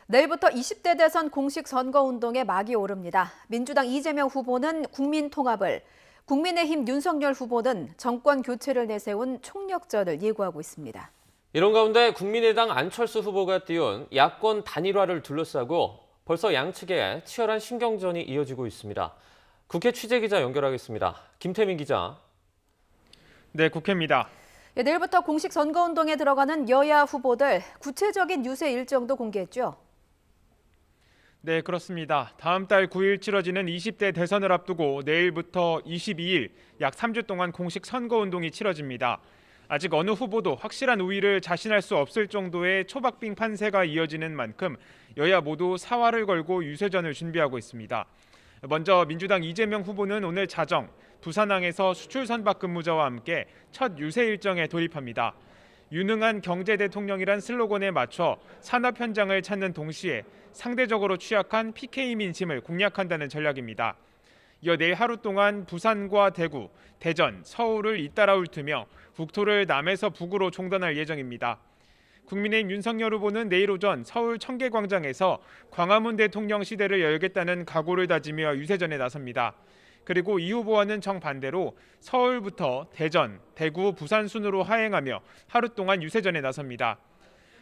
내일부터 20대 대선 공식 선거운동에 막이 오릅니다. 민주당 이재명 후보는 국민통합을, 국민의힘 윤석열 후보는 정권 교체를 내세운 총력전을 예고하고 있습니다. 이런 가운데 국민의당 안철수 후보가 띄운 야권 단일화를 둘러싸고 벌써 양측에 치열한 신경전이 이어지고 있습니다. 국회 취재기자 연결하겠습니다. 김태민 기자. 네, 국회입니다. 내일부터 공식 선거운동에 들어가는 여야 후보들, 구체적인 유세 일정도 공개했죠. 네, 그렇습니다. 다음 달 9일 치러지는 20대 대선을 앞두고 내일부터 22일 약 3주 동안 공식 선거운동이 치러집니다. 아직 어느 후보도 확실한 우위를 자신할 수 없을 정도의 초박빙 판세가 이어지는 만큼 여야 모두 사활을 걸고 유세전을 준비하고 있습니다. 먼저 민주당 이재명 후보는 오늘 자정, 부산항에서 수출 선박 근무자와 함께 첫 유세 일정에 돌입합니다. 유능한 경제 대통령이란 슬로건에 맞춰 산업 현장을 찾는 동시에 상대적으로 취약한 PK 민심을 공략한다는 전략입니다. 이어 내일 하루 동안 부산과 대구, 대전, 서울을 잇따라 훑으며 국토를 남에서 북으로 종단할 예정입니다. 국민의힘 윤석열 후보는 내일 오전 서울 청계광장에서 광화문 대통령 시대를 열겠다는 각오를 다지며 유세전에 나섭니다. 그리고 이 후보와는 정반대로 서울부터 대전, 대구, 부산 순으로 하행하며 하루 동안 유세전에 나섭니다.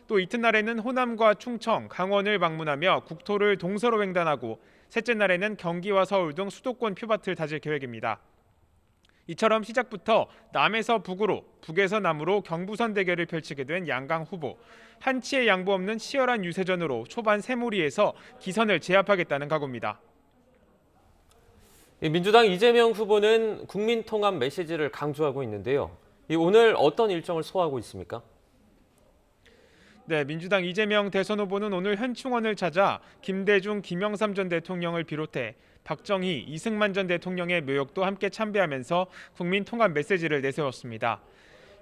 또 이튿날에는 호남과 충청, 강원을 방문하며 국토를 동서로 횡단하고 셋째 날에는 경기와 서울 등 수도권 표밭을 다질 계획입니다. 이처럼 시작부터 남에서 북으로, 북에서 남으로 경부선 대결을 펼치게 된 양강 후보. 한치의 양보 없는 치열한 유세전으로 초반 세무리에서 기선을 제압하겠다는 각오입니다. 민주당 이재명 후보는 국민통합 메시지를 강조하고 있는데요. 오늘 어떤 일정을 소화하고 있습니까? 네, 민주당 이재명 대선 후보는 오늘 현충원을 찾아 김대중, 김영삼 전 대통령을 비롯해 박정희, 이승만 전 대통령의 묘역도 함께 참배하면서 국민 통합 메시지를 내세웠습니다.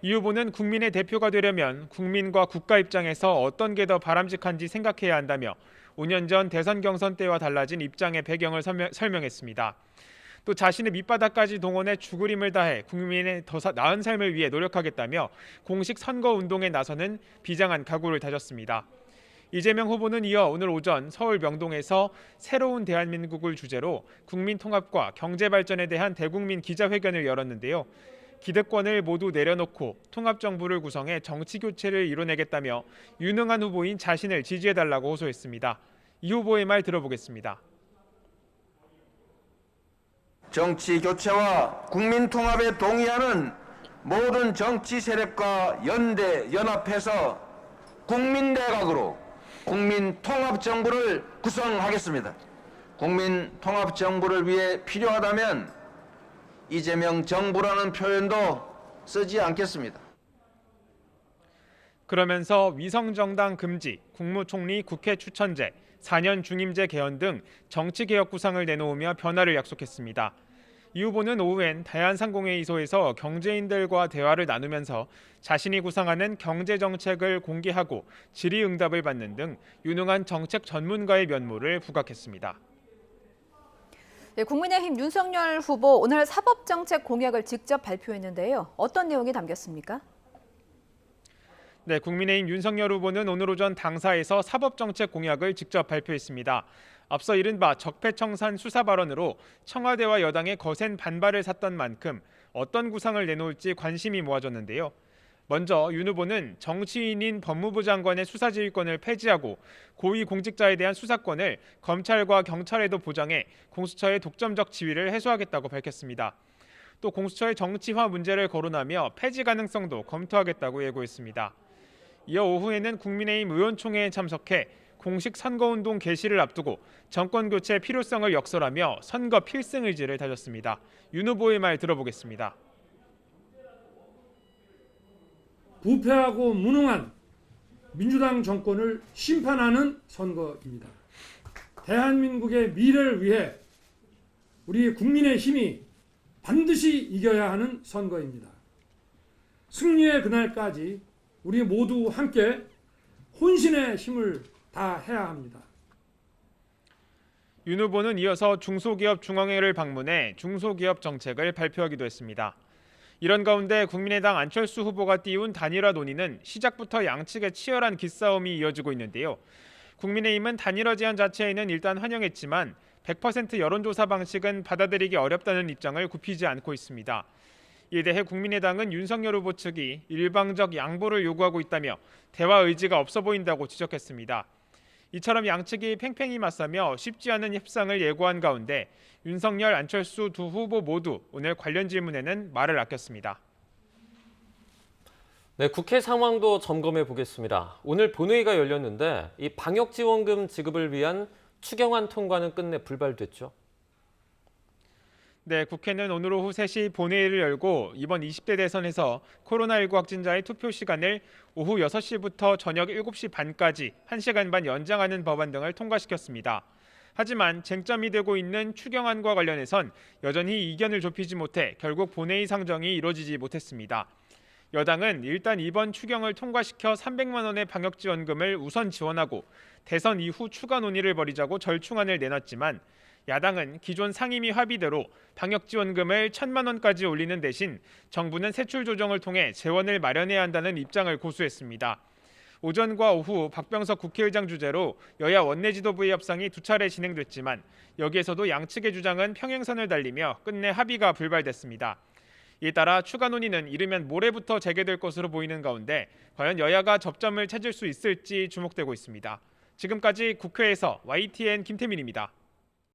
이 후보는 국민의 대표가 되려면 국민과 국가 입장에서 어떤 게 더 바람직한지 생각해야 한다며 5년 전 대선 경선 때와 달라진 입장의 배경을 설명했습니다. 또 자신의 밑바닥까지 동원해 죽을 힘을 다해 국민의 더 나은 삶을 위해 노력하겠다며 공식 선거운동에 나서는 비장한 각오를 다졌습니다. 이재명 후보는 이어 오늘 오전 서울 명동에서 새로운 대한민국을 주제로 국민 통합과 경제 발전에 대한 대국민 기자회견을 열었는데요. 기득권을 모두 내려놓고 통합정부를 구성해 정치 교체를 이뤄내겠다며 유능한 후보인 자신을 지지해달라고 호소했습니다. 이 후보의 말 들어보겠습니다. 정치 교체와 국민 통합에 동의하는 모든 정치 세력과 연합해서 국민 내각으로 국민 통합 정부를 구성하겠습니다. 국민 통합 정부를 위해 필요하다면 이재명 정부라는 표현도 쓰지 않겠습니다. 그러면서 위성정당 금지, 국무총리 국회 추천제, 4년 중임제 개헌 등 정치개혁 구상을 내놓으며 변화를 약속했습니다. 이 후보는 오후엔 대한상공회의소에서 경제인들과 대화를 나누면서 자신이 구상하는 경제정책을 공개하고 질의응답을 받는 등 유능한 정책 전문가의 면모를 부각했습니다. 네, 국민의힘 윤석열 후보 오늘 사법정책 공약을 직접 발표했는데요. 어떤 내용이 담겼습니까? 네, 국민의힘 윤석열 후보는 오늘 오전 당사에서 사법정책 공약을 직접 발표했습니다. 앞서 이른바 적폐청산 수사 발언으로 청와대와 여당의 거센 반발을 샀던 만큼 어떤 구상을 내놓을지 관심이 모아졌는데요. 먼저 윤 후보는 정치인인 법무부 장관의 수사지휘권을 폐지하고 고위공직자에 대한 수사권을 검찰과 경찰에도 보장해 공수처의 독점적 지위를 해소하겠다고 밝혔습니다. 또 공수처의 정치화 문제를 거론하며 폐지 가능성도 검토하겠다고 예고했습니다. 이어 오후에는 국민의힘 의원총회에 참석해 공식 선거운동 개시를 앞두고 정권교체 필요성을 역설하며 선거 필승 의지를 다졌습니다. 윤 후보의 말 들어보겠습니다. 부패하고 무능한 민주당 정권을 심판하는 선거입니다. 대한민국의 미래를 위해 우리 국민의 힘이 반드시 이겨야 하는 선거입니다. 승리의 그날까지 우리 모두 함께 혼신의 힘을 다해야 합니다. 윤 후보는 이어서 중소기업 중앙회를 방문해 중소기업 정책을 발표하기도 했습니다. 이런 가운데 국민의당 안철수 후보가 띄운 단일화 논의는 시작부터 양측의 치열한 기싸움이 이어지고 있는데요. 국민의힘은 단일화 제안 자체에는 일단 환영했지만 100% 여론조사 방식은 받아들이기 어렵다는 입장을 굽히지 않고 있습니다. 이에 대해 국민의당은 윤석열 후보 측이 일방적 양보를 요구하고 있다며 대화 의지가 없어 보인다고 지적했습니다. 이처럼 양측이 팽팽히 맞서며 쉽지 않은 협상을 예고한 가운데 윤석열, 안철수 두 후보 모두 오늘 관련 질문에는 말을 아꼈습니다. 네, 국회 상황도 점검해 보겠습니다. 오늘 본회의가 열렸는데 이 방역지원금 지급을 위한 추경안 통과는 끝내 불발됐죠. 네, 국회는 오늘 오후 3시 본회의를 열고 이번 20대 대선에서 코로나19 확진자의 투표 시간을 오후 6시부터 저녁 7시 반까지 1시간 반 연장하는 법안 등을 통과시켰습니다. 하지만 쟁점이 되고 있는 추경안과 관련해선 여전히 이견을 좁히지 못해 결국 본회의 상정이 이루어지지 못했습니다. 여당은 일단 이번 추경을 통과시켜 300만 원의 방역지원금을 우선 지원하고 대선 이후 추가 논의를 벌이자고 절충안을 내놨지만 야당은 기존 상임위 합의대로 방역지원금을 1,000만 원까지 올리는 대신 정부는 세출 조정을 통해 재원을 마련해야 한다는 입장을 고수했습니다. 오전과 오후 박병석 국회의장 주재로 여야 원내 지도부의 협상이 두 차례 진행됐지만 여기에서도 양측의 주장은 평행선을 달리며 끝내 합의가 불발됐습니다. 이에 따라 추가 논의는 이르면 모레부터 재개될 것으로 보이는 가운데 과연 여야가 접점을 찾을 수 있을지 주목되고 있습니다. 지금까지 국회에서 YTN 김태민입니다.